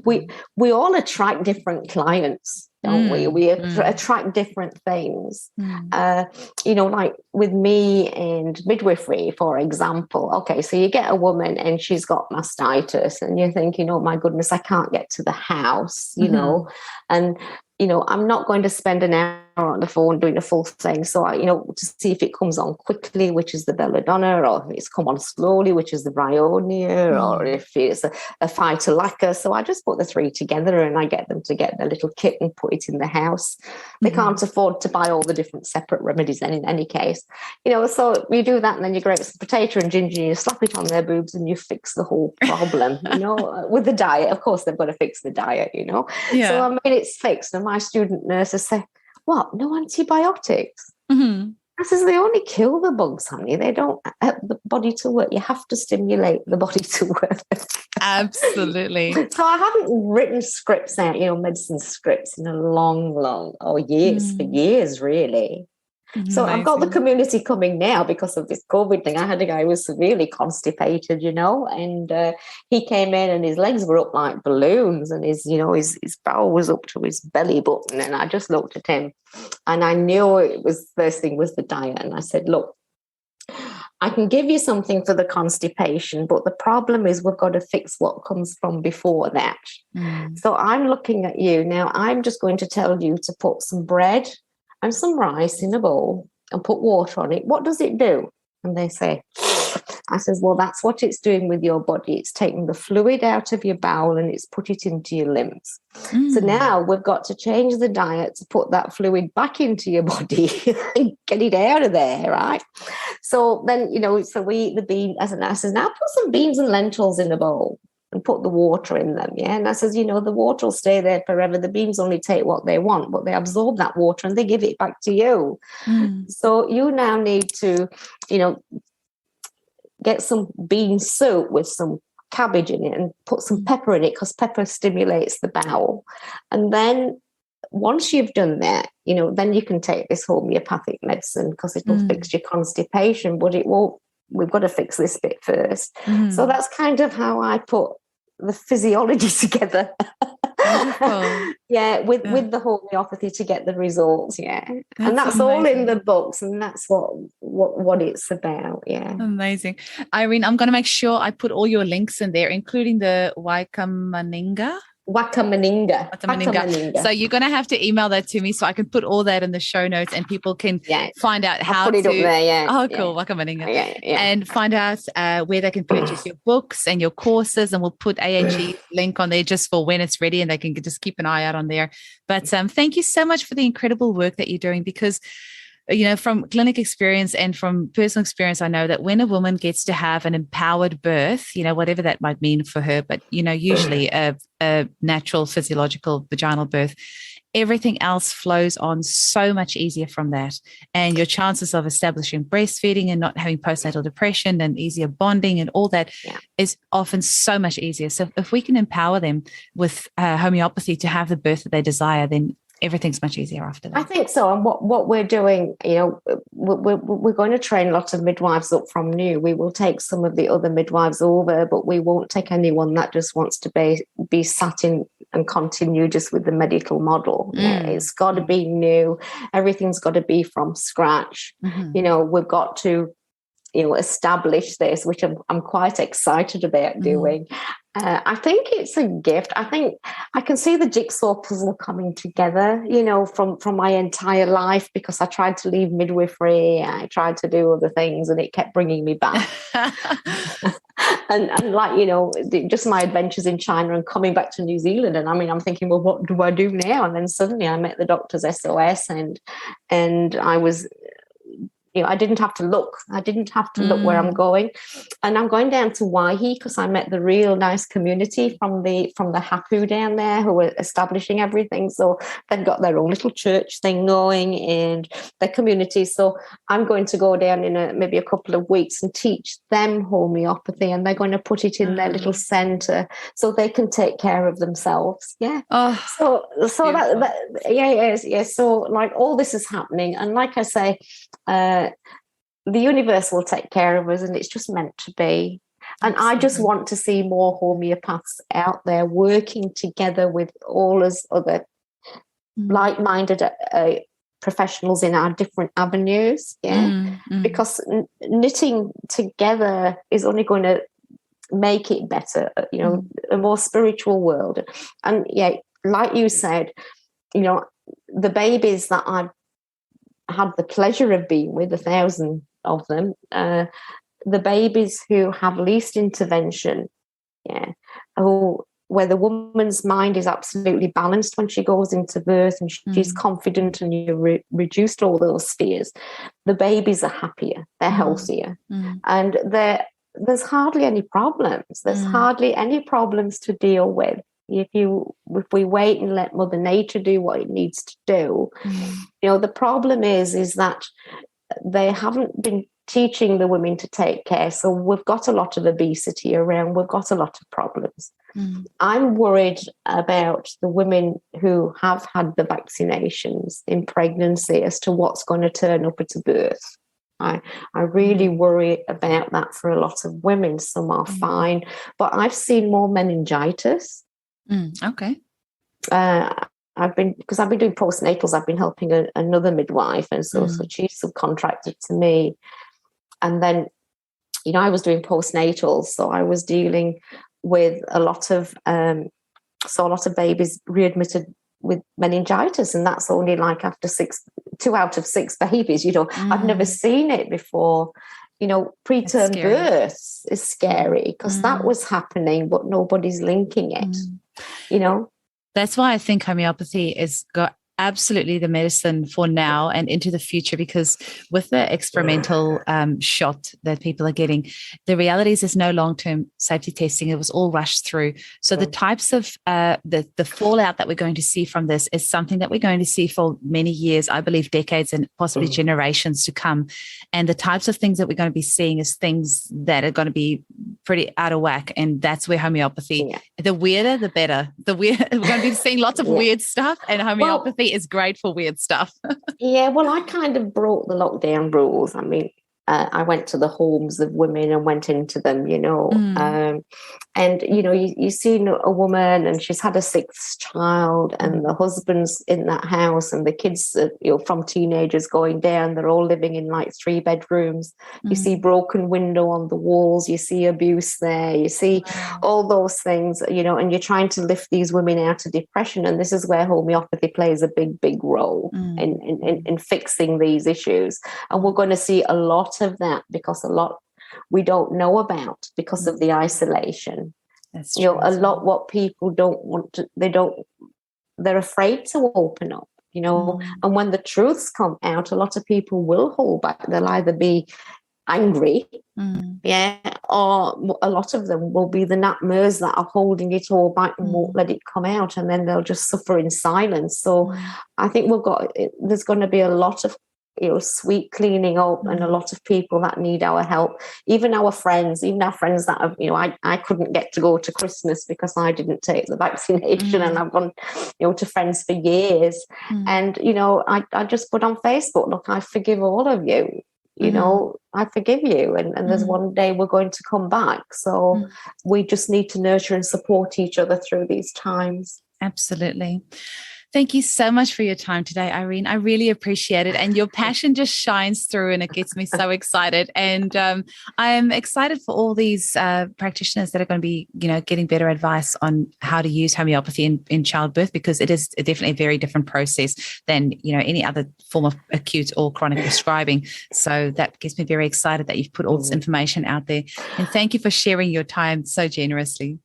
we all attract different clients. Don't we? We attract different things. Like with me and midwifery, for example. Okay, so you get a woman and she's got mastitis, and you're thinking, oh my goodness, I can't get to the house, and I'm not going to spend an hour on the phone doing a full thing. So, to see if it comes on quickly, which is the belladonna, or if it's come on slowly, which is the bryonia, or if it's a phytolacca. So I just put the 3 together, and I get them to get their little kit and put it in the house. They can't afford to buy all the different separate remedies in any case. So you do that, and then you grate some potato and ginger, and you slap it on their boobs, and you fix the whole problem, with the diet. Of course, they've got to fix the diet, So, it's fixed. And my student nurses say, what, no antibiotics? I says, they only kill the bugs, honey. They don't help the body to work. You have to stimulate the body to work. Absolutely. So I haven't written scripts out, medicine scripts in a long, years, for years, really. So I've got the community coming now because of this COVID thing. I had a guy who was severely constipated, and he came in and his legs were up like balloons, and his bowel was up to his belly button. And I just looked at him, and I knew first thing was the diet. And I said, look, I can give you something for the constipation, but the problem is we've got to fix what comes from before that. So I'm looking at you now. I'm just going to tell you to put some bread and some rice in a bowl and put water on it. What does it do? And they say, I says, well, that's what it's doing with your body. It's taking the fluid out of your bowel and it's put it into your limbs. So now we've got to change the diet to put that fluid back into your body and get it out of there, right? So then, so we eat the bean. I says, now put some beans and lentils in a bowl and put the water in them, And I says, the water will stay there forever. The beans only take what they want, but they absorb that water and they give it back to you. So you now need to, get some bean soup with some cabbage in it and put some pepper in it, because pepper stimulates the bowel. And then once you've done that, then you can take this homeopathic medicine, because it'll fix your constipation, but it won't. We've got to fix this bit first. So that's kind of how I put the physiology together. With the homeopathy to get the results. And that's amazing. All in the books, and that's what it's about. Amazing. Irene, I'm going to make sure I put all your links in there, including the Waikamaninga. Wakamoninga. So you're going to have to email that to me so I can put all that in the show notes and people can find out how I'll put it to. up there, yeah. Oh, cool. Wakamoninga. Yeah. And find out where they can purchase your books and your courses. And we'll put AHE link on there just for when it's ready and they can just keep an eye out on there. But thank you so much for the incredible work that you're doing, because from clinic experience and from personal experience, I know that when a woman gets to have an empowered birth, whatever that might mean for her, but, usually a natural physiological vaginal birth, everything else flows on so much easier from that. And your chances of establishing breastfeeding and not having postnatal depression and easier bonding and all that is often so much easier. So if we can empower them with homeopathy to have the birth that they desire, then everything's much easier after that. I think so. And what we're doing, we're going to train lots of midwives up from new. We will take some of the other midwives over, but we won't take anyone that just wants to be sat in and continue just with the medical model. Yeah, it's got to be new. Everything's got to be from scratch. We've got to establish this, which I'm quite excited about doing. I think it's a gift. I think I can see the jigsaw puzzle coming together, from my entire life, because I tried to leave midwifery, I tried to do other things, and it kept bringing me back. and just my adventures in China and coming back to New Zealand. And I'm thinking, well, what do I do now? And then suddenly I met the Doctor's SOS, and I was. I didn't have to look. I didn't have to look where I'm going. And I'm going down to Waihi because I met the real nice community from the Hapu down there who were establishing everything. So they've got their own little church thing going and their community. So I'm going to go down in maybe a couple of weeks and teach them homeopathy, and they're going to put it in their little centre so they can take care of themselves. Yeah. Oh, so So like all this is happening, and like I say, the universe will take care of us, and it's just meant to be. And I just want to see more homeopaths out there working together with all us other like-minded professionals in our different avenues. Because knitting together is only going to make it better, a more spiritual world. And like you said, the babies that I've had the pleasure of being with, 1,000 of them, the babies who have least intervention, where the woman's mind is absolutely balanced when she goes into birth and she's confident, and you reduced all those fears, the babies are happier, they're healthier, and there's hardly any problems. There's hardly any problems to deal with. If we wait and let Mother Nature do what it needs to do, the problem is that they haven't been teaching the women to take care. So we've got a lot of obesity around. We've got a lot of problems. I'm worried about the women who have had the vaccinations in pregnancy as to what's going to turn up at a birth. I really worry about that for a lot of women. Some are fine, but I've seen more meningitis. Okay. I've been doing postnatals. I've been helping another midwife, and so she's subcontracted to me. And then, I was doing postnatals, so I was dealing with a lot of babies readmitted with meningitis, and that's only like after 2 out of 6 babies. I've never seen it before. Preterm births is scary because that was happening, but nobody's linking it. That's why I think homeopathy has got absolutely the medicine for now and into the future, because with the experimental shot that people are getting, the reality is there's no long-term safety testing. It was all rushed through. So the types of the fallout that we're going to see from this is something that we're going to see for many years, I believe decades and possibly generations to come. And the types of things that we're going to be seeing is things that are going to be pretty out of whack. And that's where homeopathy, the weirder, the better. We're going to be seeing lots of weird stuff, and homeopathy is great for weird stuff. Well, I kind of broke the lockdown rules. I went to the homes of women and went into them, and you see a woman and she's had a sixth child, and the husband's in that house, and the kids, from teenagers going down, they're all living in like 3 bedrooms. You see broken window on the walls, you see abuse there, you see all those things, and you're trying to lift these women out of depression. And this is where homeopathy plays a big role in fixing these issues. And we're going to see a lot of that, because a lot we don't know about because of the isolation. That's true. A lot what people don't want to, they're afraid to open up, and when the truths come out, a lot of people will hold back. They'll either be angry, or a lot of them will be the nightmares that are holding it all back and won't let it come out, and then they'll just suffer in silence. So I think there's going to be a lot of sweet cleaning up, and a lot of people that need our help, even our friends that have, I couldn't get to go to Christmas because I didn't take the vaccination, and I've gone, to friends for years. And, I just put on Facebook, look, I forgive all of you, I forgive you. And there's one day we're going to come back. So we just need to nurture and support each other through these times. Absolutely. Thank you so much for your time today, Irene. I really appreciate it. And your passion just shines through, and it gets me so excited. And I am excited for all these practitioners that are going to be, getting better advice on how to use homeopathy in childbirth, because it is definitely a very different process than, any other form of acute or chronic prescribing. So that gets me very excited that you've put all this information out there. And thank you for sharing your time so generously.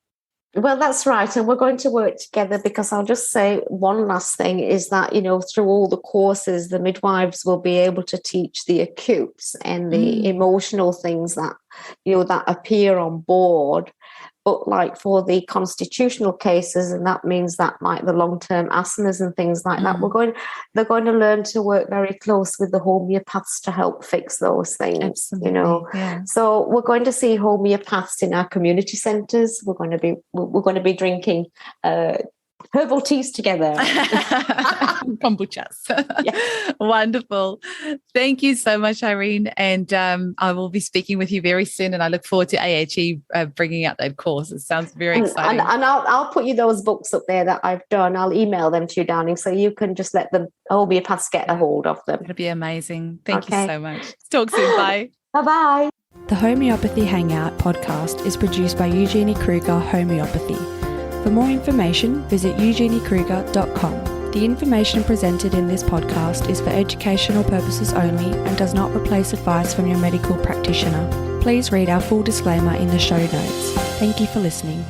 Well, that's right. And we're going to work together, because I'll just say one last thing is that, through all the courses, the midwives will be able to teach the acutes and the emotional things that, that appear on board. But like for the constitutional cases, and that means that like the long-term asthmas and things like that, they're going to learn to work very close with the homeopaths to help fix those things. Absolutely. Yeah. So we're going to see homeopaths in our community centres. We're going to be drinking herbal teas together. Kombuchas. Wonderful. Thank you so much, Irene. And I will be speaking with you very soon. And I look forward to AHE bringing out that course. It sounds very exciting. And I'll put you those books up there that I've done. I'll email them to you, darling, so you can just let the homeopaths get a hold of them. It'll be amazing. Thank you so much. Talk soon. Bye. Bye-bye. The Homeopathy Hangout podcast is produced by Eugenie Kruger Homeopathy. For more information, visit eugeniekruger.com. The information presented in this podcast is for educational purposes only and does not replace advice from your medical practitioner. Please read our full disclaimer in the show notes. Thank you for listening.